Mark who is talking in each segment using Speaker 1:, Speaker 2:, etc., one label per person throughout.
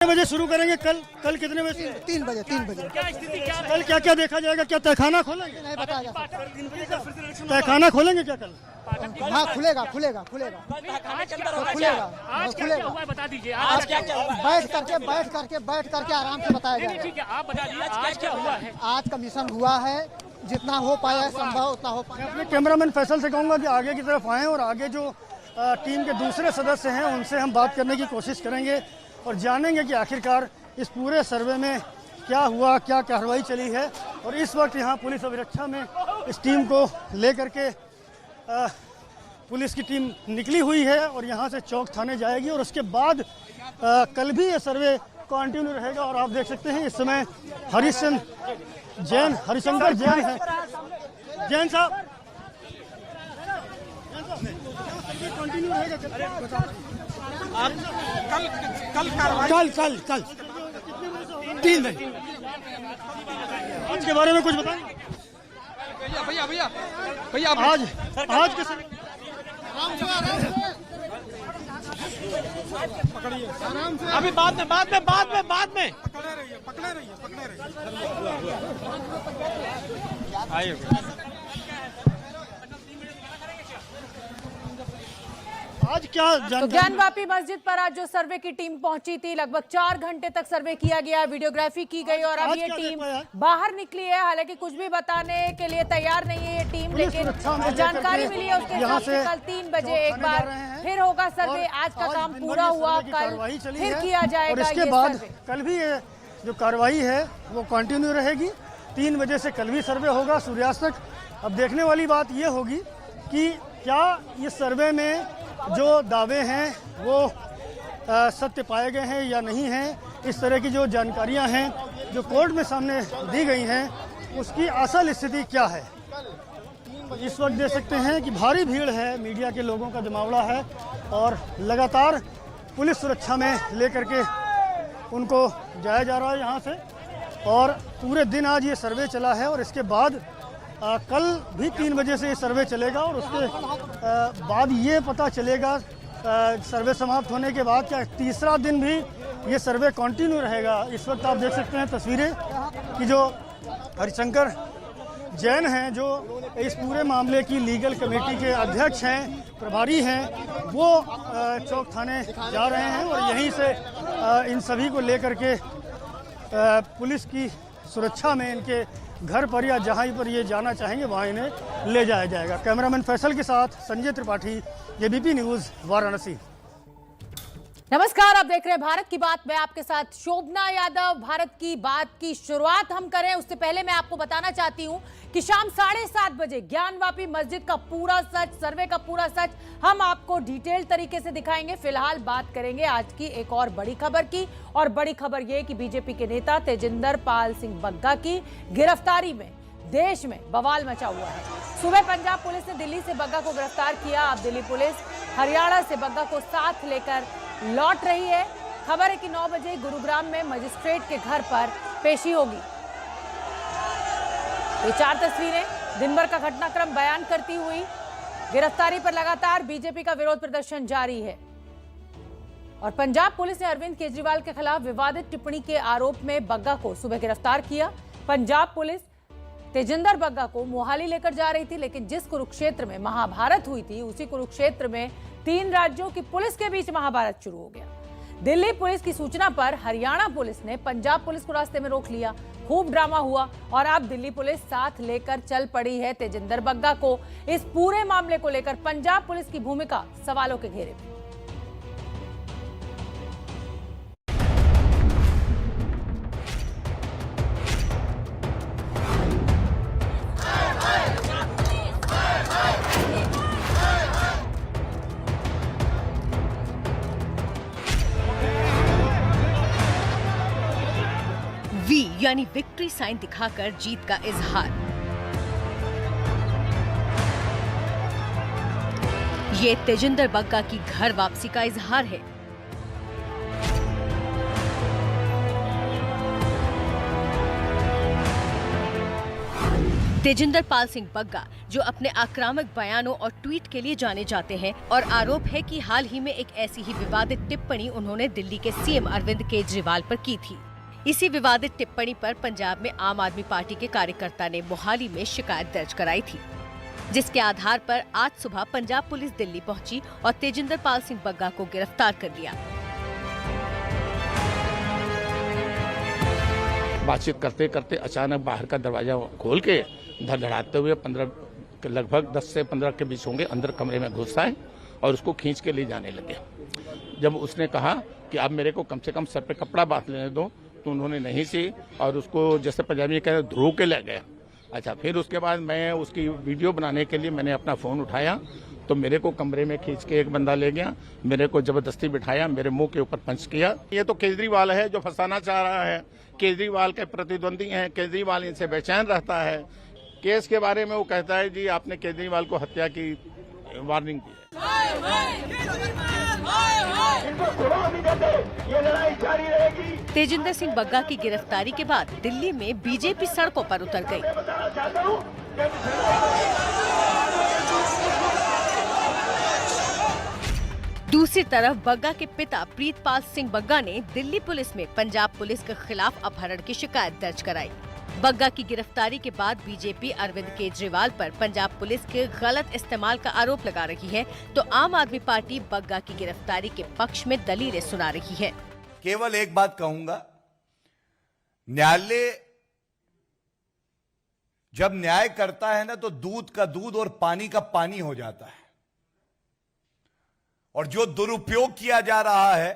Speaker 1: कितने बजे शुरू करेंगे? कल कितने बजे?
Speaker 2: 3 बजे।
Speaker 1: कल क्या क्या देखा जाएगा? क्या तहखाना खोलेंगे?
Speaker 2: नहीं बताया जा सकता।
Speaker 1: तहखाना खोलेंगे क्या कल?
Speaker 2: हाँ खुलेगा।
Speaker 3: आज क्या हुआ बता दीजिए। आज क्या हुआ?
Speaker 2: बैठ करके आराम से बताया जाएगा।
Speaker 3: ठीक है, आप बता दीजिए आज क्या हुआ है।
Speaker 2: आज का मिशन हुआ है, जितना हो पाया है संभव उतना हो पाया।
Speaker 1: अपने कैमरामैन फैसल से कहूँगा कि आगे की तरफ आएँ और आगे जो टीम के दूसरे सदस्य हैं उनसे हम बात करने की कोशिश करेंगे और जानेंगे कि आखिरकार इस पूरे सर्वे में क्या हुआ, क्या कार्रवाई चली है। और इस वक्त यहाँ पुलिस अभिरक्षा में इस टीम को लेकर के पुलिस की टीम निकली हुई है और यहाँ से चौक थाने जाएगी और उसके बाद कल भी ये सर्वे कंटिन्यू रहेगा। और आप देख सकते हैं इस समय हरिशंकर जैन है। जैन साहब कंटिन्यू रहेगा?
Speaker 4: कल 3 बजे।
Speaker 1: आज के बारे में कुछ बताएंगे?
Speaker 4: भैया
Speaker 1: आज के
Speaker 4: अभी बाद में पकड़े रहिए। आइए
Speaker 1: आज क्या
Speaker 5: तो ज्ञानवापी मस्जिद पर आज जो सर्वे की टीम पहुंची थी, लगभग 4 घंटे तक सर्वे किया गया, वीडियोग्राफी की गई और अब ये टीम बाहर निकली है। हालांकि कुछ भी बताने के लिए तैयार नहीं है ये टीम, लेकिन जानकारी मिली है उसके हिसाब से कल 3 बजे एक बार फिर होगा सर्वे। आज का काम पूरा हुआ, कल फिर किया जाएगा।
Speaker 1: इसके बाद कल भी ये जो कार्रवाई है वो कंटिन्यू रहेगी। 3 बजे से कल भी सर्वे होगा सूर्यास्त तक। अब देखने वाली बात ये होगी कि क्या इस सर्वे में जो दावे हैं वो सत्य पाए गए हैं या नहीं हैं। इस तरह की जो जानकारियां हैं जो कोर्ट में सामने दी गई हैं उसकी असल स्थिति क्या है। इस वक्त देख सकते हैं कि भारी भीड़ है, मीडिया के लोगों का जमावड़ा है और लगातार पुलिस सुरक्षा में लेकर के उनको जाया जा रहा है यहाँ से। और पूरे दिन आज ये सर्वे चला है और इसके बाद कल भी 3 बजे से ये सर्वे चलेगा और उसके बाद ये पता चलेगा सर्वे समाप्त होने के बाद क्या तीसरा दिन भी ये सर्वे कंटिन्यू रहेगा। इस वक्त आप देख सकते हैं तस्वीरें कि जो हरिशंकर जैन हैं, जो इस पूरे मामले की लीगल कमेटी के अध्यक्ष हैं, प्रभारी हैं, वो चौक थाने जा रहे हैं और यहीं से इन सभी को लेकर के पुलिस की सुरक्षा में इनके घर पर या जहाँ पर ये जाना चाहेंगे वहाँ इन्हें ले जाया जाएगा। कैमरामैन फैसल के साथ संजय त्रिपाठी, एबीपी न्यूज़, वाराणसी।
Speaker 5: नमस्कार, आप देख रहे हैं भारत की बात। मैं आपके साथ शोभना यादव। भारत की बात की शुरुआत हम करें उससे पहले मैं आपको बताना चाहती हूं कि शाम 7:30 बजे ज्ञानवापी मस्जिद का पूरा सच, सर्वे का पूरा सच हम आपको डिटेल तरीके से दिखाएंगे। फिलहाल बात करेंगे आज की एक और बड़ी खबर की, और बड़ी खबर यह कि बीजेपी के नेता तेजिंदर पाल सिंह बग्गा की गिरफ्तारी में देश में बवाल मचा हुआ है। सुबह पंजाब पुलिस ने दिल्ली से बग्गा को गिरफ्तार किया। अब दिल्ली पुलिस हरियाणा से बग्गा को साथ लेकर लौट रही है। खबर है कि 9 बजे गुरुग्राम में मजिस्ट्रेट के घर पर पेशी होगी। ये 4 तस्वीरें दिन भर का घटनाक्रम बयान करती हुई गिरफ्तारी पर लगातार बीजेपी का विरोध प्रदर्शन जारी है। और पंजाब पुलिस ने अरविंद केजरीवाल के खिलाफ विवादित टिप्पणी के आरोप में बग्गा को सुबह गिरफ्तार किया। पंजाब पुलिस तेजिंदर बग्गा को मोहाली लेकर जा रही थी, लेकिन जिस कुरुक्षेत्र में महाभारत हुई थी उसी कुरुक्षेत्र में 3 राज्यों की पुलिस के बीच महाभारत शुरू हो गया। दिल्ली पुलिस की सूचना पर हरियाणा पुलिस ने पंजाब पुलिस को रास्ते में रोक लिया। खूब ड्रामा हुआ और अब दिल्ली पुलिस साथ लेकर चल पड़ी है तेजिंदर बग्गा को। इस पूरे मामले को लेकर पंजाब पुलिस की भूमिका सवालों के घेरे में।
Speaker 6: वी यानी विक्ट्री साइन दिखाकर जीत का इजहार। ये तेजिंदर बग्गा की घर वापसी का इजहार है। तेजिंदर पाल सिंह बग्गा, जो अपने आक्रामक बयानों और ट्वीट के लिए जाने जाते हैं, और आरोप है कि हाल ही में एक ऐसी ही विवादित टिप्पणी उन्होंने दिल्ली के सीएम अरविंद केजरीवाल पर की थी। इसी विवादित टिप्पणी पर पंजाब में आम आदमी पार्टी के कार्यकर्ता ने मोहाली में शिकायत दर्ज कराई थी, जिसके आधार पर आज सुबह पंजाब पुलिस दिल्ली पहुंची और तेजिंदर पाल सिंह बग्गा को गिरफ्तार कर लिया।
Speaker 7: बातचीत करते करते अचानक बाहर का दरवाजा खोल के धड़धड़ाते हुए 15 लगभग 10 से 15 के बीच होंगे अंदर कमरे में घुस आए और उसको खींच के ले जाने लगे। जब उसने कहा कि आप मेरे को कम से कम सर पे कपड़ा बांध लेने दो, तो उन्होंने नहीं सी और उसको जैसे पंजाबी में कहते ध्रुव के ले गया। अच्छा, फिर उसके बाद मैं उसकी वीडियो बनाने के लिए मैंने अपना फ़ोन उठाया तो मेरे को कमरे में खींच के एक बंदा ले गया, मेरे को जबरदस्ती बिठाया, मेरे मुंह के ऊपर पंच किया। ये तो केजरीवाल है जो फंसाना चाह रहा है, केजरीवाल के प्रतिद्वंदी हैं, केजरीवाल इनसे बेचैन रहता है। केस के बारे में वो कहता है जी आपने केजरीवाल को हत्या की वार्निंग दी है।
Speaker 6: तेजिंदर सिंह बग्गा की गिरफ्तारी के बाद दिल्ली में बीजेपी सड़कों पर उतर गई। दूसरी तरफ बग्गा के पिता प्रीतपाल सिंह बग्गा ने दिल्ली पुलिस में पंजाब पुलिस के खिलाफ अपहरण की शिकायत दर्ज कराई। बग्गा की गिरफ्तारी के बाद बीजेपी अरविंद केजरीवाल पर पंजाब पुलिस के गलत इस्तेमाल का आरोप लगा रही है, तो आम आदमी पार्टी बग्गा की गिरफ्तारी के पक्ष में दलीलें सुना रही है।
Speaker 8: केवल एक बात कहूंगा, न्यायालय जब न्याय करता है ना तो दूध का दूध और पानी का पानी हो जाता है, और जो दुरुपयोग किया जा रहा है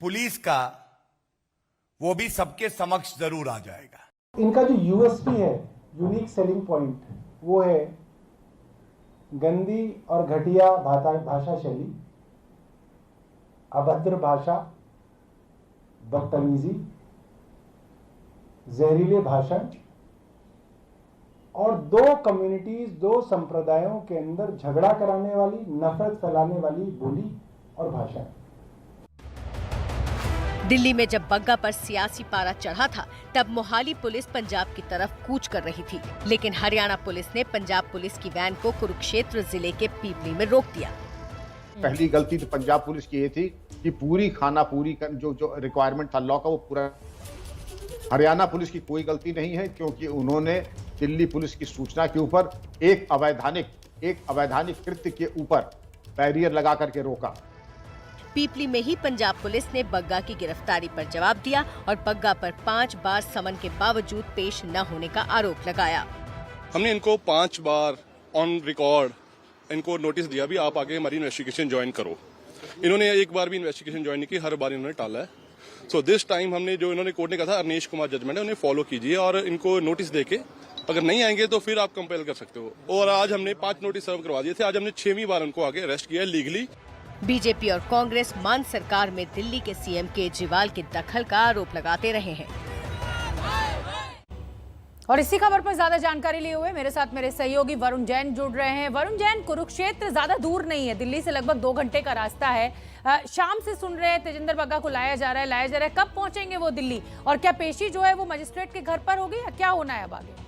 Speaker 8: पुलिस का वो भी सबके समक्ष जरूर आ जाएगा।
Speaker 9: इनका जो यूएसपी है, यूनिक सेलिंग पॉइंट, वो है गंदी और घटिया भाषा शैली, अभद्र भाषा, बदतमीजी, जहरीले भाषण और दो कम्युनिटीज, दो संप्रदायों के अंदर झगड़ा कराने वाली, नफरत फैलाने वाली बोली और भाषा।
Speaker 6: दिल्ली में जब बग्गा पर सियासी पारा चढ़ा था तब मोहाली पुलिस पंजाब की तरफ कूच कर रही थी, लेकिन हरियाणा पुलिस ने पंजाब पुलिस की वैन को कुरुक्षेत्र जिले के पीपली में रोक दिया।
Speaker 10: पहली गलती तो पंजाब पुलिस की ये थी कि पूरी खाना पूरी जो रिक्वायरमेंट था लॉ का वो पूरा। हरियाणा पुलिस की कोई गलती नहीं है, क्योंकि उन्होंने दिल्ली पुलिस की सूचना के ऊपर एक अवैधानिक कृत्य के ऊपर बैरियर लगा करके रोका।
Speaker 6: पीपली में ही पंजाब पुलिस ने बग्गा की गिरफ्तारी पर जवाब दिया और बग्गा पर 5 बार समन के बावजूद पेश न होने का आरोप लगाया।
Speaker 11: हमने इनको 5 बार ऑन रिकॉर्ड इनको नोटिस दिया भी आप आगे हमारी इन्वेस्टिगेशन ज्वाइन करो। इन्होंने एक बार भी इन्वेस्टिगेशन ज्वाइन नहीं की, हर बार इन्होंने टाला है। सो दिस टाइम हमने जो इन्होंने कोर्ट ने कहा था अरनेश कुमार जजमेंट है, उन्हें फॉलो कीजिए और इनको नोटिस देके अगर नहीं आएंगे तो फिर आप कंपेल कर सकते हो। और आज हमने 5 नोटिस सर्व करवा दिए थे, आज हमने 6वीं बार उनको आगे अरेस्ट किया है लीगली।
Speaker 6: बीजेपी और कांग्रेस मान सरकार में दिल्ली के सीएम केजरीवाल के दखल का आरोप लगाते रहे हैं।
Speaker 5: और इसी खबर पर ज्यादा जानकारी लिए हुए मेरे साथ मेरे सहयोगी वरुण जैन जुड़ रहे हैं। वरुण जैन, कुरुक्षेत्र ज्यादा दूर नहीं है, दिल्ली से लगभग 2 घंटे का रास्ता है। शाम से सुन रहे हैं तेजिंदर बग्गा को लाया जा रहा है। कब पहुंचेंगे वो दिल्ली, और क्या पेशी जो है वो मजिस्ट्रेट के घर पर होगी या क्या होना है अब आगे?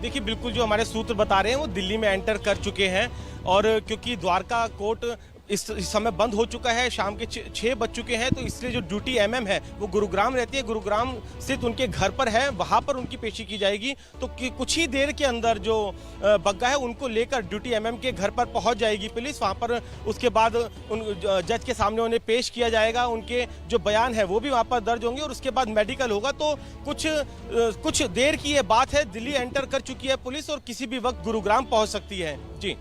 Speaker 4: देखिए, बिल्कुल जो हमारे सूत्र बता रहे हैं वो दिल्ली में एंटर कर चुके हैं, और क्योंकि द्वारका कोर्ट इस समय बंद हो चुका है, शाम के 6 बज चुके हैं, तो इसलिए जो ड्यूटी एमएम है वो गुरुग्राम रहती है, गुरुग्राम स्थित उनके घर पर है, वहां पर उनकी पेशी की जाएगी। तो कुछ ही देर के अंदर जो बग्गा है उनको लेकर ड्यूटी एमएम के घर पर पहुंच जाएगी पुलिस। वहां पर उसके बाद उन जज के सामने उन्हें पेश किया जाएगा, उनके जो बयान है वो भी वहां पर दर्ज होंगे और उसके बाद मेडिकल होगा। तो कुछ देर की ये बात है, दिल्ली एंटर कर चुकी है पुलिस और किसी भी वक्त गुरुग्राम पहुंच सकती है। जी,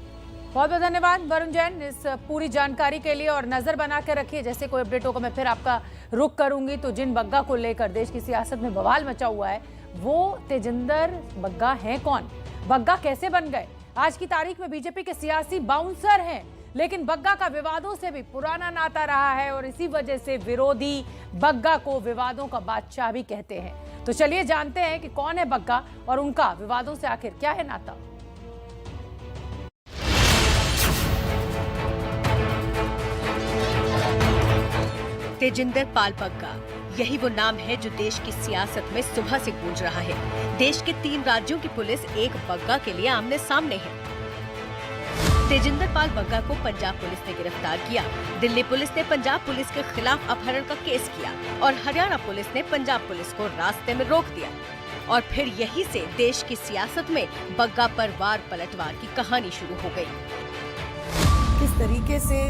Speaker 5: बहुत बहुत धन्यवाद वरुण जैन इस पूरी जानकारी के लिए, और नजर बना के रखिए, जैसे कोई अपडेट होगा मैं फिर आपका रुख करूंगी। तो जिन बग्गा को लेकर देश की सियासत में बवाल मचा हुआ है वो तेजिंदर बग्गा हैं कौन, बग्गा कैसे बन गए? आज की तारीख में बीजेपी के सियासी बाउंसर हैं, लेकिन बग्गा का विवादों से भी पुराना नाता रहा है और इसी वजह से विरोधी बग्गा को विवादों का बादशाह भी कहते हैं। तो चलिए जानते हैं कि कौन है बग्गा और उनका विवादों से आखिर क्या है नाता।
Speaker 6: तेजिंदर पाल बग्गा यही वो नाम है जो देश की सियासत में सुबह से गूंज रहा है। देश के 3 राज्यों की पुलिस एक बग्गा के लिए आमने सामने है। तेजिंदर पाल बग्गा को पंजाब पुलिस ने गिरफ्तार किया। दिल्ली पुलिस ने पंजाब पुलिस के खिलाफ अपहरण का केस किया और हरियाणा पुलिस ने पंजाब पुलिस को रास्ते में रोक दिया। और फिर यहीं से देश की सियासत में बग्गा पर वार पलटवार की कहानी शुरू हो गई।
Speaker 12: किस तरीके से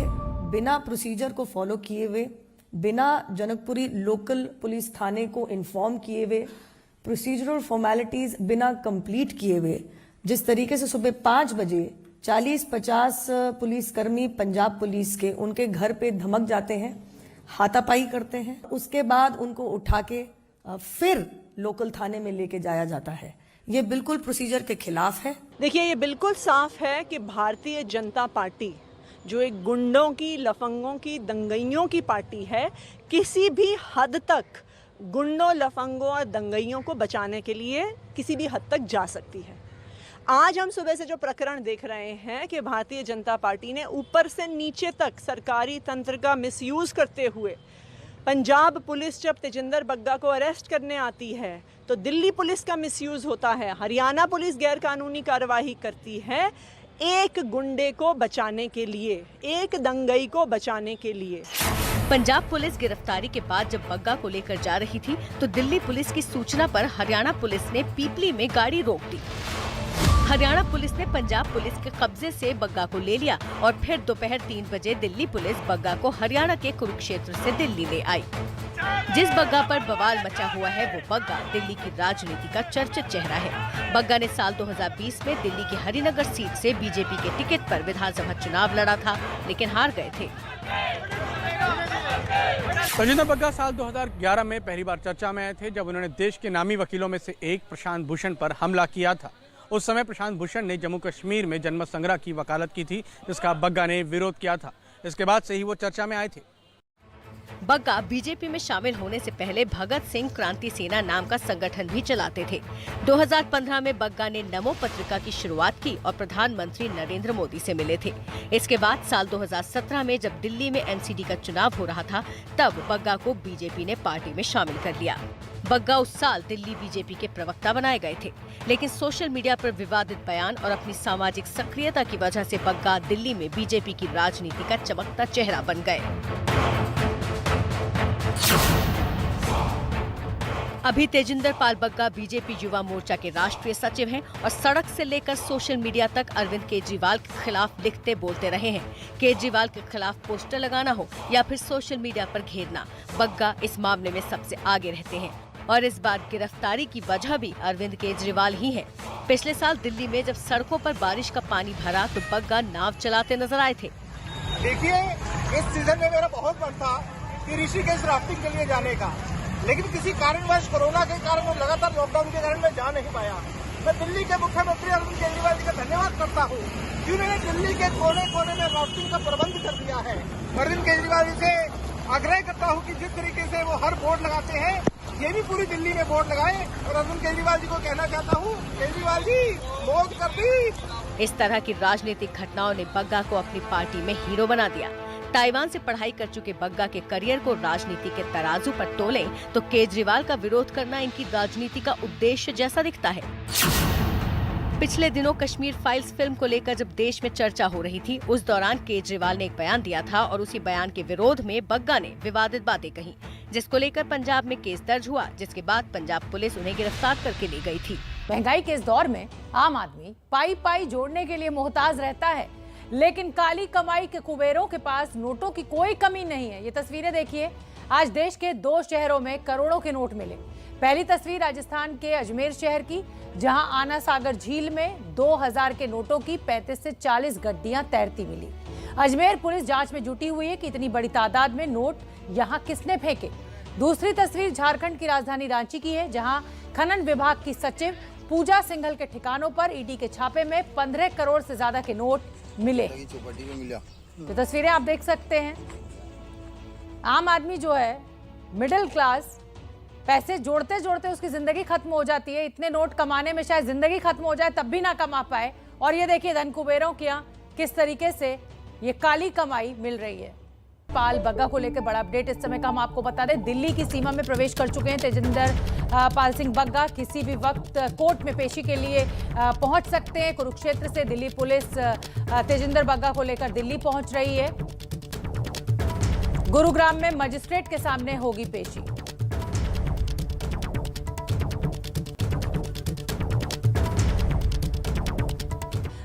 Speaker 12: बिना प्रोसीजर को फॉलो किए हुए, बिना जनकपुरी लोकल पुलिस थाने को इन्फॉर्म किए हुए, प्रोसीजरल फॉर्मेलिटीज बिना कंप्लीट किए हुए, जिस तरीके से सुबह 5 बजे 40-50 पुलिसकर्मी पंजाब पुलिस के उनके घर पे धमक जाते हैं, हाथापाई करते हैं, उसके बाद उनको उठा के फिर लोकल थाने में लेके जाया जाता है, ये बिल्कुल प्रोसीजर के खिलाफ है।
Speaker 13: देखिए, ये बिल्कुल साफ है कि भारतीय जनता पार्टी जो एक गुंडों की, लफंगों की, दंगइयों की पार्टी है, किसी भी हद तक गुंडों, लफंगों और दंगइयों को बचाने के लिए किसी भी हद तक जा सकती है। आज हम सुबह से जो प्रकरण देख रहे हैं कि भारतीय जनता पार्टी ने ऊपर से नीचे तक सरकारी तंत्र का मिसयूज करते हुए, पंजाब पुलिस जब तेजिंदर बग्गा को अरेस्ट करने आती है तो दिल्ली पुलिस का मिसयूज होता है, हरियाणा पुलिस गैर कानूनी कार्यवाही करती है एक गुंडे को बचाने के लिए, एक दंगई को बचाने के लिए।
Speaker 6: पंजाब पुलिस गिरफ्तारी के बाद जब बग्गा को लेकर जा रही थी तो दिल्ली पुलिस की सूचना पर हरियाणा पुलिस ने पीपली में गाड़ी रोक दी। हरियाणा पुलिस ने पंजाब पुलिस के कब्जे से बग्गा को ले लिया और फिर दोपहर 3 बजे दिल्ली पुलिस बग्गा को हरियाणा के कुरुक्षेत्र से दिल्ली ले आई। जिस बग्गा पर बवाल मचा हुआ है वो बग्गा दिल्ली की राजनीति का चर्चित चेहरा है। बग्गा ने साल 2020 में दिल्ली की हरिनगर सीट से बीजेपी के टिकट पर विधानसभा चुनाव लड़ा था, लेकिन हार गए थे।
Speaker 14: तेजिंदर बग्गा साल 2011 में पहली बार चर्चा में आए थे जब उन्होंने देश के नामी वकीलों में से एक प्रशांत भूषण पर हमला किया था। उस समय प्रशांत भूषण ने जम्मू कश्मीर में जनमत संग्रह की वकालत की थी, जिसका बग्गा ने विरोध किया था। इसके बाद से ही वो चर्चा में आए थे।
Speaker 6: बग्गा बीजेपी में शामिल होने से पहले भगत सिंह क्रांति सेना नाम का संगठन भी चलाते थे। 2015 में बग्गा ने नमो पत्रिका की शुरुआत की और प्रधानमंत्री नरेंद्र मोदी से मिले थे। इसके बाद साल 2017 में जब दिल्ली में एनसीडी का चुनाव हो रहा था, तब बग्गा को बीजेपी ने पार्टी में शामिल कर लिया। बग्गा उस साल दिल्ली बीजेपी के प्रवक्ता बनाए गए थे, लेकिन सोशल मीडिया पर विवादित बयान और अपनी सामाजिक सक्रियता की वजह से बग्गा दिल्ली में बीजेपी की राजनीति का चमकता चेहरा बन गए। अभी तेजिंदर पाल बग्गा बीजेपी युवा मोर्चा के राष्ट्रीय सचिव हैं और सड़क से लेकर सोशल मीडिया तक अरविंद केजरीवाल के खिलाफ लिखते बोलते रहे हैं। केजरीवाल के खिलाफ पोस्टर लगाना हो या फिर सोशल मीडिया पर घेरना, बग्गा इस मामले में सबसे आगे रहते हैं। और इस बार गिरफ्तारी की वजह भी अरविंद केजरीवाल ही है। पिछले साल दिल्ली में जब सड़कों पर बारिश का पानी भरा तो बग्गा नाव चलाते नजर आए थे।
Speaker 2: देखिए, इस सीजन में मेरा बहुत मन था कि ऋषिकेश राफ्टिंग के लिए जाने का, लेकिन किसी कारणवश कोरोना के कारण और लगातार लॉकडाउन के कारण मैं जा नहीं पाया। मैं दिल्ली के मुख्यमंत्री अरविंद केजरीवाल जी का धन्यवाद करता हूँ कि उन्होंने दिल्ली के कोने कोने में राफ्टिंग का प्रबंध कर दिया है। अरविंद केजरीवाल जी से आग्रह करता हूँ कि जिस तरीके से वो हर बोर्ड लगाते हैं, ये भी पूरी दिल्ली में बोर्ड लगाए। और अरविंद केजरीवाल जी को कहना चाहता हूँ, केजरीवाल जी बोर्ड कर दी।
Speaker 6: इस तरह की राजनीतिक घटनाओं ने बग्गा को अपनी पार्टी में हीरो बना दिया। ताइवान से पढ़ाई कर चुके बग्गा के करियर को राजनीति के तराजू पर तोलें तो केजरीवाल का विरोध करना इनकी राजनीति का उद्देश्य जैसा दिखता है। पिछले दिनों कश्मीर फाइल्स फिल्म को लेकर जब देश में चर्चा हो रही थी, उस दौरान केजरीवाल ने एक बयान दिया था और उसी बयान के विरोध में बग्गा ने विवादित बातें कही, जिसको लेकर पंजाब में केस दर्ज हुआ, जिसके बाद पंजाब पुलिस उन्हें गिरफ्तार करके ले गई थी।
Speaker 5: महंगाई के इस दौर में आम आदमी पाई पाई जोड़ने के लिए मोहताज रहता है, लेकिन काली कमाई के कुबेरों के पास नोटों की कोई कमी नहीं है। ये तस्वीरें देखिए, आज देश के 2 शहरों में करोड़ों के नोट मिले। पहली तस्वीर राजस्थान के अजमेर शहर की, जहां आना सागर झील में 2000 के नोटों की 35 से 40 गड्डियां तैरती मिली। अजमेर पुलिस जांच में जुटी हुई है कि इतनी बड़ी तादाद में नोट यहां किसने फेंके। दूसरी तस्वीर झारखंड की राजधानी रांची की है, जहां खनन विभाग की सचिव पूजा सिंघल के ठिकानों पर ईडी के छापे में 15 करोड़ से ज्यादा के नोट मिले। तो तस्वीरें आप देख सकते हैं। आम आदमी जो है, मिडिल क्लास, पैसे जोड़ते जोड़ते उसकी जिंदगी खत्म हो जाती है। इतने नोट कमाने में शायद जिंदगी खत्म हो जाए तब भी ना कमा पाए। और ये देखिए धन कुबेरों की किस तरीके से ये काली कमाई मिल रही है। पाल बग्गा को लेकर बड़ा अपडेट इस समय का हम आपको बता दें। दिल्ली की सीमा में प्रवेश कर चुके हैं तेजिंदर पाल सिंह बग्गा। किसी भी वक्त कोर्ट में पेशी के लिए पहुंच सकते हैं। कुरुक्षेत्र से दिल्ली पुलिस तेजिंदर बग्गा को लेकर दिल्ली पहुंच रही है। गुरुग्राम में मजिस्ट्रेट के सामने होगी पेशी।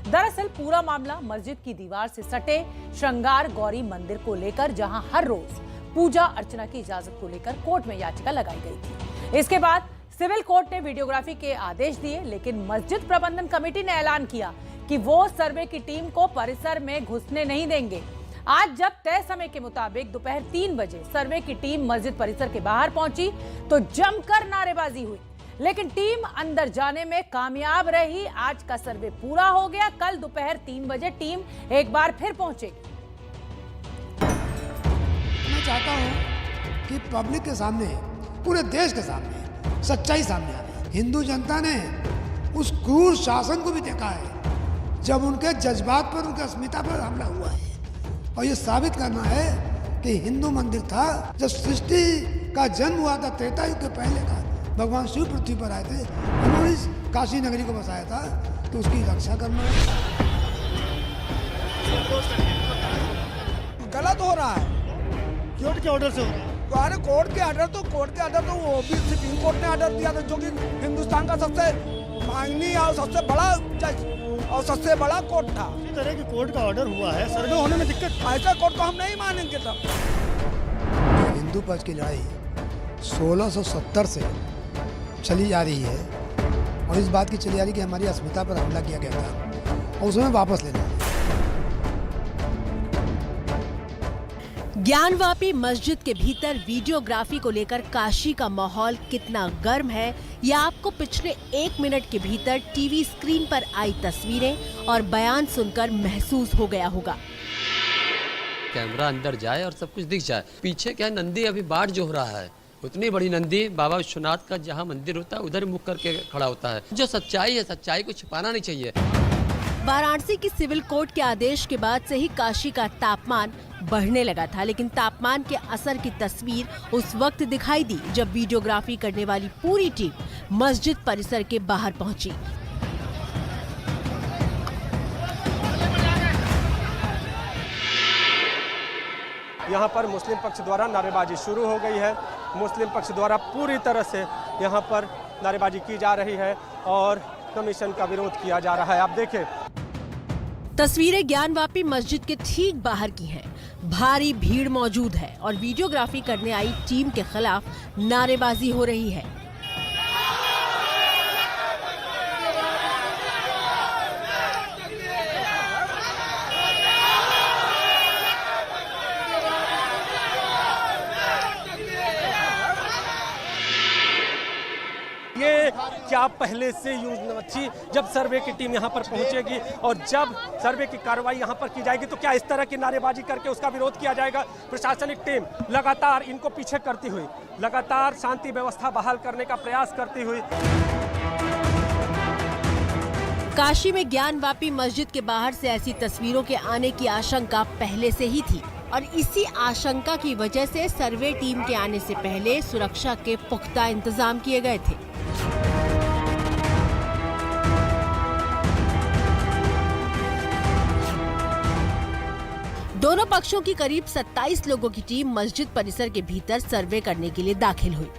Speaker 5: दरअसल पूरा मामला मस्जिद की दीवार से सटे श्रृंगार गौरी मंदिर को लेकर, जहां हर रोज पूजा अर्चना की इजाजत को लेकर कोर्ट में याचिका लगाई गई थी। इसके बाद सिविल कोर्ट ने वीडियोग्राफी के आदेश दिए, लेकिन मस्जिद प्रबंधन कमेटी ने ऐलान किया कि वो सर्वे की टीम को परिसर में घुसने नहीं देंगे। आज जब तय समय के मुताबिक दोपहर 3 बजे सर्वे की टीम मस्जिद परिसर के बाहर पहुंची तो जमकर नारेबाजी हुई, लेकिन टीम अंदर जाने में कामयाब रही। आज का सर्वे पूरा हो गया। कल दोपहर 3 बजे टीम एक बार फिर पहुंचेगी।
Speaker 15: मैं चाहता हूं कि पब्लिक के सामने, पूरे देश के सामने सच्चाई सामने आए। हिंदू जनता ने उस क्रूर शासन को भी देखा है जब उनके जज्बात पर, उनकी अस्मिता पर हमला हुआ है, और ये साबित करना है कि हिंदू मंदिर था। जब सृष्टि का जन्म हुआ था, त्रेता युग के पहले का, भगवान शिव पृथ्वी पर आए थे, उन्होंने इस काशी नगरी को बसाया था, तो उसकी रक्षा करना
Speaker 2: गलत हो रहा है।
Speaker 1: कोर्ट के ऑर्डर से हो रहा है।
Speaker 2: तो अरे कोर्ट के ऑर्डर तो वो भी सुप्रीम कोर्ट ने ऑर्डर दिया था, जो कि हिंदुस्तान का सबसे माननीय और सबसे बड़ा जज और सबसे बड़ा कोर्ट था।
Speaker 1: इस तरह की कोर्ट का ऑर्डर हुआ है, सर्वे होने में दिक्कत।
Speaker 2: ऐसा कोर्ट को हम नहीं मानेंगे। तब
Speaker 15: हिंदू पक्ष की लड़ाई 1670 से चली जा रही है, और इस बात की चली जा रही कि हमारी अस्मिता पर हमला किया गया था और उसमें वापस लेना है।
Speaker 6: ज्ञानवापी मस्जिद के भीतर वीडियोग्राफी को लेकर काशी का माहौल कितना गर्म है, यह आपको पिछले 1 मिनट के भीतर टीवी स्क्रीन पर आई तस्वीरें और बयान सुनकर महसूस हो गया होगा।
Speaker 16: कैमरा अंदर जाए और सब कुछ दिख जाए। पीछे क्या नंदी अभी बाढ़ जो हो रहा है, उतनी बड़ी नंदी बाबा विश्वनाथ का जहाँ मंदिर होता है उधर मुख करके खड़ा होता है। जो सच्चाई है, सच्चाई को छिपाना नहीं चाहिए।
Speaker 6: वाराणसी की सिविल कोर्ट के आदेश के बाद से ही काशी का तापमान बढ़ने लगा था, लेकिन तापमान के असर की तस्वीर उस वक्त दिखाई दी जब वीडियोग्राफी करने वाली पूरी टीम मस्जिद परिसर के बाहर पहुंची।
Speaker 14: यहाँ पर मुस्लिम पक्ष द्वारा नारेबाजी शुरू हो गई है। मुस्लिम पक्ष द्वारा पूरी तरह से यहाँ पर नारेबाजी की जा रही है और कमीशन का विरोध किया जा रहा है। आप देखें,
Speaker 6: तस्वीरें ज्ञानवापी मस्जिद के ठीक बाहर की हैं। भारी भीड़ मौजूद है और वीडियोग्राफी करने आई टीम के खिलाफ नारेबाजी हो रही है।
Speaker 14: ये क्या पहले से यूज न थी? जब सर्वे की टीम यहाँ पर पहुंचेगी और जब सर्वे की कार्रवाई यहाँ पर की जाएगी तो क्या इस तरह की नारेबाजी करके उसका विरोध किया जाएगा? प्रशासनिक टीम लगातार इनको पीछे करती हुई, लगातार शांति व्यवस्था बहाल करने का प्रयास करती हुई।
Speaker 6: काशी में ज्ञानवापी मस्जिद के बाहर से ऐसी तस्वीरों के आने की आशंका पहले से ही थी और इसी आशंका की वजह से सर्वे टीम के आने से पहले सुरक्षा के पुख्ता इंतजाम किए गए थे। दोनों पक्षों की करीब 27 लोगों की टीम मस्जिद परिसर के भीतर सर्वे करने के लिए दाखिल हुई।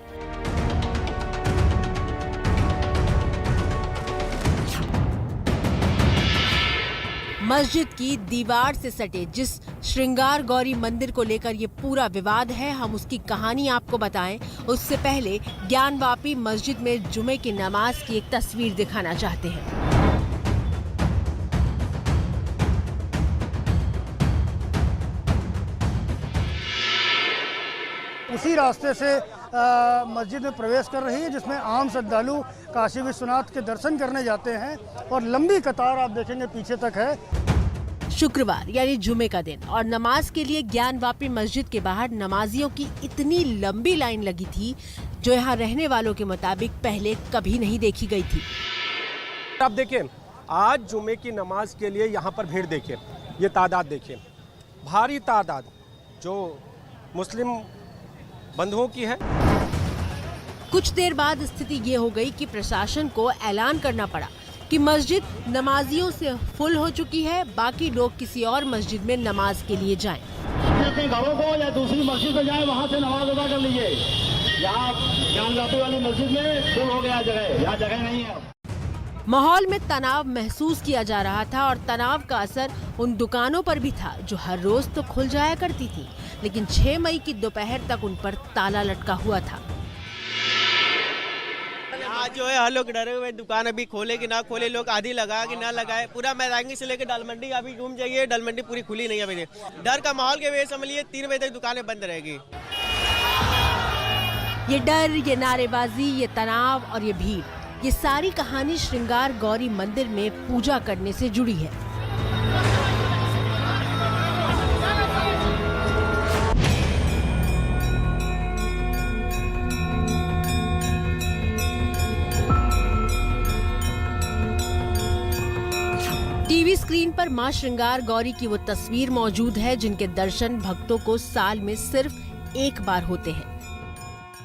Speaker 6: मस्जिद की दीवार से सटे जिस श्रृंगार गौरी मंदिर को लेकर ये पूरा विवाद है, हम उसकी कहानी आपको बताएं उससे पहले ज्ञानवापी मस्जिद में जुमे की नमाज की एक तस्वीर दिखाना चाहते हैं।
Speaker 1: उसी रास्ते से मस्जिद में प्रवेश कर रही है जिसमें आम श्रद्धालु काशी विश्वनाथ के दर्शन करने जाते हैं और लंबी कतार आप देखेंगे पीछे तक है।
Speaker 6: शुक्रवार यानी जुमे का दिन और नमाज के लिए ज्ञानवापी मस्जिद के बाहर नमाजियों की इतनी लंबी लाइन लगी थी जो यहाँ रहने वालों के मुताबिक पहले कभी नहीं देखी गई थी।
Speaker 14: आप देखिए, आज जुमे की नमाज के लिए यहाँ पर भीड़ देखिए, ये तादाद देखिए, भारी तादाद
Speaker 4: जो मुस्लिम बंधुओं की है।
Speaker 6: कुछ देर बाद स्थिति ये हो गई कि प्रशासन को ऐलान करना पड़ा कि मस्जिद नमाजियों से फुल हो चुकी है, बाकी लोग किसी और मस्जिद में नमाज के लिए जाएं।
Speaker 17: अपने घरों को या दूसरी मस्जिद में जाएं, वहाँ से नमाज अदा कर लीजिए। यहाँ ज्ञानवापी वाली मस्जिद में फुल हो गया जगह, यहाँ जगह नहीं है।
Speaker 6: माहौल में तनाव महसूस किया जा रहा था और तनाव का असर उन दुकानों पर भी था जो हर रोज तो खुल जाया करती थी, लेकिन 6 मई की दोपहर तक उन पर ताला लटका हुआ था।
Speaker 18: यहाँ जो है हर लोग डरे हुए, दुकान अभी खोले कि ना खोले, लोग आधी लगा कि ना लगाए। पूरा मैदांगी से लेकर डाल मंडी अभी घूम जाइए, डाल मंडी पूरी खुली नहीं है अभी। डर का माहौल के वजह से समझिए 3 बजे तक दुकानें बंद रहेगी।
Speaker 6: ये डर, ये नारेबाजी, ये तनाव और ये भीड़, ये सारी कहानी श्रृंगार गौरी मंदिर में पूजा करने से जुड़ी है। टीवी स्क्रीन पर मां श्रृंगार गौरी की वो तस्वीर मौजूद है जिनके दर्शन भक्तों को साल में सिर्फ एक बार होते हैं।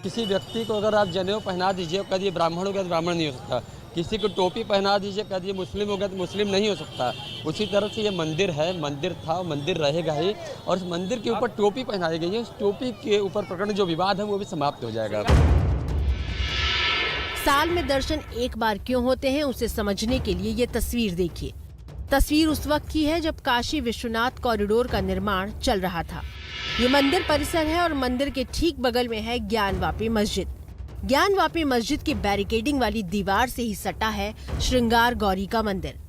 Speaker 16: किसी व्यक्ति को अगर आप जनेऊ पहना दीजिए, कद ये ब्राह्मण हो गया तो ब्राह्मण नहीं हो सकता। किसी को टोपी पहना दीजिए, कद ये मुस्लिम हो गया तो मुस्लिम नहीं हो सकता। उसी तरह से ये मंदिर है, मंदिर था, मंदिर रहेगा ही, और इस मंदिर के ऊपर टोपी पहनाई गई है। उस टोपी के ऊपर प्रकरण जो विवाद है वो भी समाप्त हो जाएगा।
Speaker 6: साल में दर्शन एक बार क्यों होते हैं, उसे समझने के लिए ये तस्वीर देखिए। तस्वीर उस वक्त की है जब काशी विश्वनाथ कॉरिडोर का निर्माण चल रहा था। ये मंदिर परिसर है और मंदिर के ठीक बगल में है ज्ञानवापी मस्जिद। ज्ञानवापी मस्जिद की बैरिकेडिंग वाली दीवार से ही सटा है श्रृंगार गौरी का मंदिर।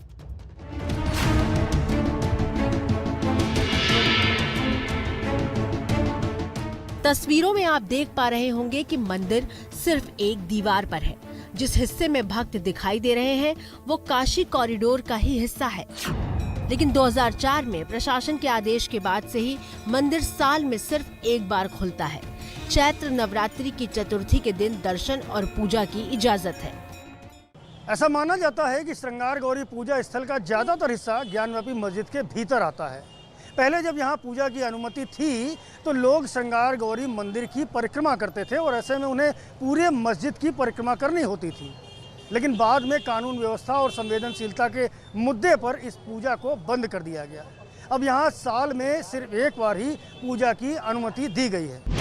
Speaker 6: तस्वीरों में आप देख पा रहे होंगे कि मंदिर सिर्फ एक दीवार पर है। जिस हिस्से में भक्त दिखाई दे रहे हैं वो काशी कॉरिडोर का ही हिस्सा है। लेकिन 2004 में प्रशासन के आदेश के बाद से ही मंदिर साल में सिर्फ एक बार खुलता है। चैत्र नवरात्रि की चतुर्थी के दिन दर्शन और पूजा की इजाजत है।
Speaker 1: ऐसा माना जाता है कि श्रृंगार गौरी पूजा स्थल का ज्यादातर हिस्सा ज्ञानवापी मस्जिद के भीतर आता है। पहले जब यहाँ पूजा की अनुमति थी तो लोग श्रृंगार गौरी मंदिर की परिक्रमा करते थे और ऐसे में उन्हें पूरे मस्जिद की परिक्रमा करनी होती थी। लेकिन बाद में कानून व्यवस्था और संवेदनशीलता के मुद्दे पर इस पूजा को बंद कर दिया गया। अब यहाँ साल में सिर्फ एक बार ही पूजा की अनुमति दी गई है।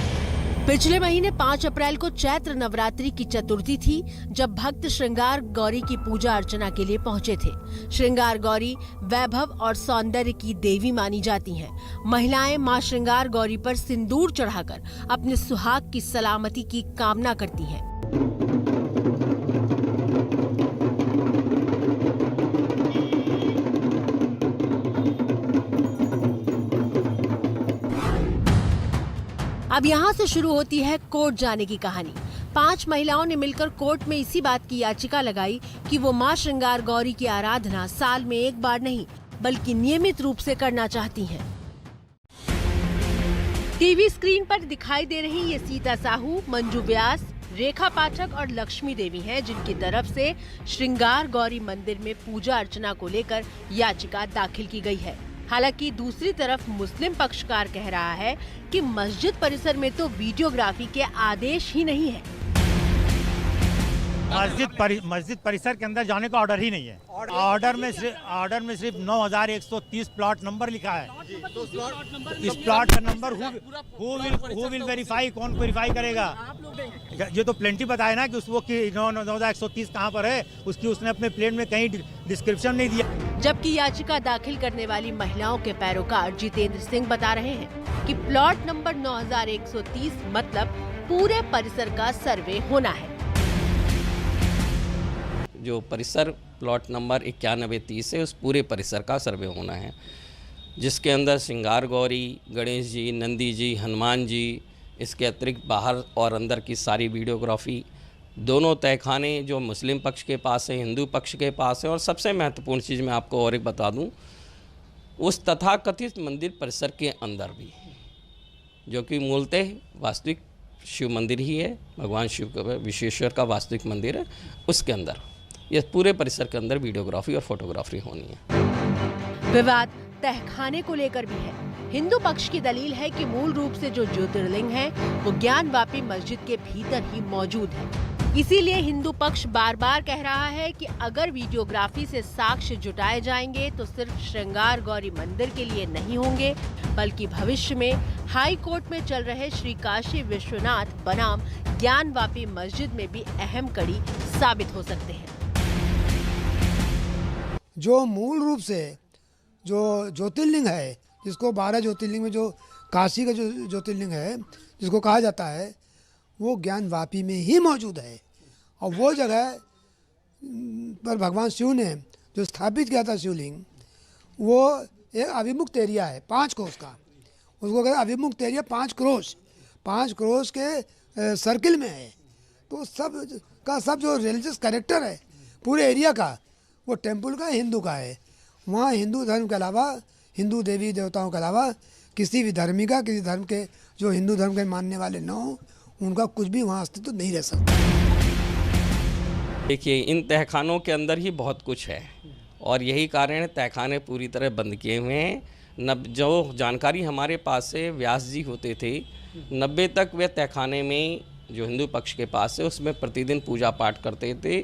Speaker 6: पिछले महीने 5 अप्रैल को चैत्र नवरात्रि की चतुर्थी थी जब भक्त श्रृंगार गौरी की पूजा अर्चना के लिए पहुंचे थे। श्रृंगार गौरी वैभव और सौंदर्य की देवी मानी जाती हैं। महिलाएं मां श्रृंगार गौरी पर सिंदूर चढ़ाकर अपने सुहाग की सलामती की कामना करती हैं। अब यहाँ से शुरू होती है कोर्ट जाने की कहानी। 5 महिलाओं ने मिलकर कोर्ट में इसी बात की याचिका लगाई कि वो मां श्रृंगार गौरी की आराधना साल में एक बार नहीं बल्कि नियमित रूप से करना चाहती हैं। टीवी स्क्रीन पर दिखाई दे रही ये सीता साहू, मंजू व्यास, रेखा पाठक और लक्ष्मी देवी हैं जिनकी तरफ से श्रृंगार गौरी मंदिर में पूजा अर्चना को लेकर याचिका दाखिल की गई है। हालांकि दूसरी तरफ मुस्लिम पक्षकार कह रहा है कि मस्जिद परिसर में तो वीडियोग्राफी के आदेश ही नहीं है।
Speaker 19: मस्जिद परिसर के अंदर जाने का ऑर्डर ही नहीं है। ऑर्डर में सिर्फ 9130 प्लॉट नंबर लिखा है। इस प्लॉट का नंबर हु विल वेरीफाई, कौन वेरीफाई करेगा? ये तो प्लेंटी बताया ना कि उसको 9130 कहाँ पर है, उसने अपने प्लेन में कहीं डिस्क्रिप्शन नहीं दिया।
Speaker 6: जबकि याचिका दाखिल करने वाली महिलाओं के पैरोकार जितेंद्र सिंह बता रहे हैं कि प्लॉट नंबर 9130 मतलब पूरे परिसर का सर्वे होना है।
Speaker 20: जो परिसर प्लॉट नंबर 9130 है उस पूरे परिसर का सर्वे होना है, जिसके अंदर श्रृंगार गौरी, गणेश जी, नंदी जी, हनुमान जी, इसके अतिरिक्त बाहर और अंदर की सारी वीडियोग्राफी, दोनों तहखाने जो मुस्लिम पक्ष के पास है, हिंदू पक्ष के पास है, और सबसे महत्वपूर्ण चीज़ मैं आपको और एक बता दूं, उस तथाकथित मंदिर परिसर के अंदर भी, जो कि मूलतः वास्तविक शिव मंदिर ही है, भगवान शिव का विश्वेश्वर का वास्तविक मंदिर है, उसके अंदर ये पूरे परिसर के अंदर वीडियोग्राफी और फोटोग्राफी होनी है।
Speaker 6: विवाद तहखाने को लेकर भी है। हिंदू पक्ष की दलील है कि मूल रूप से जो ज्योतिर्लिंग है वो ज्ञानवापी मस्जिद के भीतर ही मौजूद है। इसीलिए हिंदू पक्ष बार बार कह रहा है कि अगर वीडियोग्राफी से साक्ष्य जुटाए जाएंगे तो सिर्फ श्रृंगार गौरी मंदिर के लिए नहीं होंगे, बल्कि भविष्य में हाई कोर्ट में चल रहे श्री काशी विश्वनाथ बनाम ज्ञानवापी मस्जिद में भी अहम कड़ी साबित हो सकते हैं।
Speaker 15: जो मूल रूप से जो ज्योतिर्लिंग है, जिसको 12 ज्योतिर्लिंग में जो काशी का जो ज्योतिर्लिंग है जिसको कहा जाता है, वो ज्ञानवापी में ही मौजूद है। और वो जगह पर भगवान शिव ने जो स्थापित किया था शिवलिंग, वो एक अभिमुक्त एरिया है 5 कोस का, उसको कहते हैं अभिमुक्त एरिया। 5 क्रोश के सर्किल में है। तो सब जो रिलीजियस कैरेक्टर है पूरे एरिया का, वो टेम्पल का हिंदू का है। वहाँ हिंदू धर्म के अलावा, हिंदू देवी देवताओं के अलावा किसी भी धर्मी का, किसी धर्म के जो हिंदू धर्म के मानने वाले न हो, उनका कुछ भी वहाँ अस्तित्व नहीं रह सकता।
Speaker 20: देखिए, इन तहखानों के अंदर ही बहुत कुछ है और यही कारण है तहखाने पूरी तरह बंद किए हुए हैं। जो जानकारी हमारे पास से व्यास जी होते थे, 90 तक वे तहखाने में जो हिंदू पक्ष के पास है उसमें प्रतिदिन पूजा पाठ करते थे।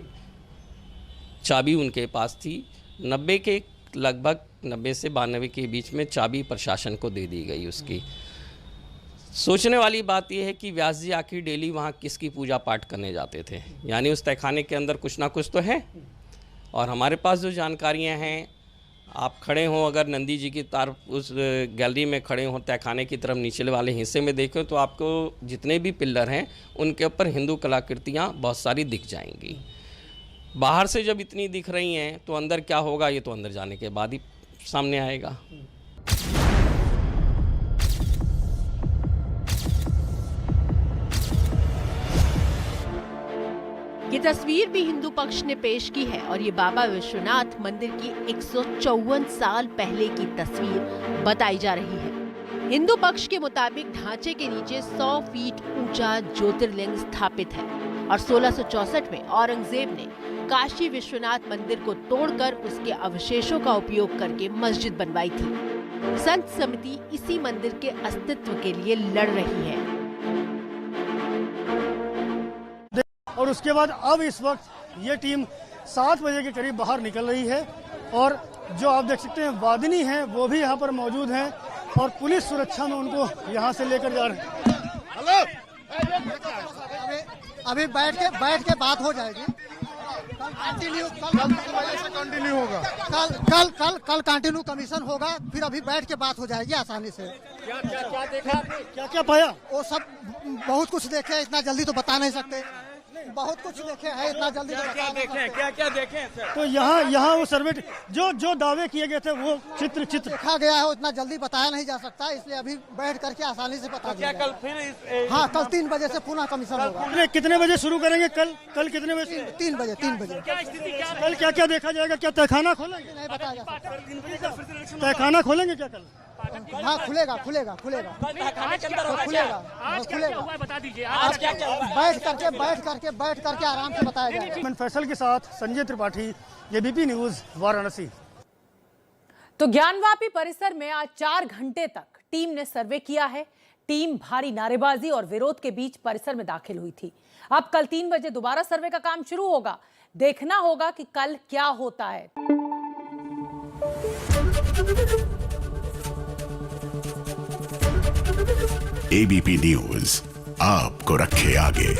Speaker 20: चाबी उनके पास थी। 90 के लगभग 90 से 92 के बीच में चाबी प्रशासन को दे दी गई उसकी। सोचने वाली बात यह है कि व्यास जी आखिर डेली वहाँ किसकी पूजा पाठ करने जाते थे, यानी उस तहखाने के अंदर कुछ ना कुछ तो है। और हमारे पास जो जानकारियाँ हैं, आप खड़े हों अगर नंदी जी की तरफ उस गैलरी में खड़े हों, तहखाने की तरफ नीचे वाले हिस्से में देखें तो आपको जितने भी पिल्लर हैं उनके ऊपर हिंदू कलाकृतियाँ बहुत सारी दिख जाएंगी। बाहर से जब इतनी दिख रही हैं तो अंदर क्या होगा, ये तो अंदर जाने के बाद ही सामने आएगा।
Speaker 6: ये तस्वीर भी हिंदू पक्ष ने पेश की है और ये बाबा विश्वनाथ मंदिर की 154 साल पहले की तस्वीर बताई जा रही है। हिंदू पक्ष के मुताबिक ढांचे के नीचे 100 फीट ऊंचा ज्योतिर्लिंग स्थापित है और 1664 में औरंगजेब ने काशी विश्वनाथ मंदिर को तोड़कर उसके अवशेषों का उपयोग करके मस्जिद बनवाई थी। संत समिति इसी मंदिर के अस्तित्व के लिए लड़ रही है।
Speaker 1: और उसके बाद अब इस वक्त ये टीम 7 बजे के करीब बाहर निकल रही है और जो आप देख सकते हैं वादिनी हैं वो भी यहाँ पर मौजूद हैं और पुलिस सुरक्षा में उनको यहाँ से लेकर जा रहे हैं।
Speaker 2: हेलो, अभी बैठ के बात हो जाएगी। कंटिन्यू होगा। कल कंटिन्यू कमीशन होगा, फिर अभी बैठ के बात हो जाएगी आसानी से।
Speaker 1: क्या देखा, क्या पाया?
Speaker 2: वो सब बहुत कुछ देखे, इतना जल्दी तो बता नहीं सकते। बहुत कुछ देखे हैं, इतना जल्दी
Speaker 14: क्या देखे सर?
Speaker 1: तो यहाँ वो सर्वे जो दावे किए गए थे वो चित्र
Speaker 2: देखा गया है, उतना जल्दी बताया नहीं जा सकता, इसलिए अभी बैठ करके आसानी से पता
Speaker 14: क्या कल फिर
Speaker 2: हाँ, कल 3 बजे से पुनः कमीशन होगा।
Speaker 1: कितने बजे शुरू करेंगे? कल कितने बजे?
Speaker 2: 3 बजे।
Speaker 1: कल क्या देखा जाएगा? क्या तहखाना खोलेंगे?
Speaker 2: नहीं बताया जा सकता।
Speaker 1: तहखाना खोलेंगे क्या कल?
Speaker 2: हाँ, खुलेगा।
Speaker 3: बता दीजिए आज क्या
Speaker 2: बैठ करके आराम से बताया जाएगा।
Speaker 1: फैसल के साथ संजय त्रिपाठी, एबीपी न्यूज, वाराणसी।
Speaker 5: तो ज्ञानवापी परिसर में आज 4 घंटे तक टीम ने सर्वे किया है। टीम भारी नारेबाजी और विरोध के बीच परिसर में दाखिल हुई थी। अब कल 3 बजे दोबारा सर्वे का काम शुरू होगा। देखना होगा कि कल क्या होता है।
Speaker 21: एबीपी न्यूज आपको रखे आगे।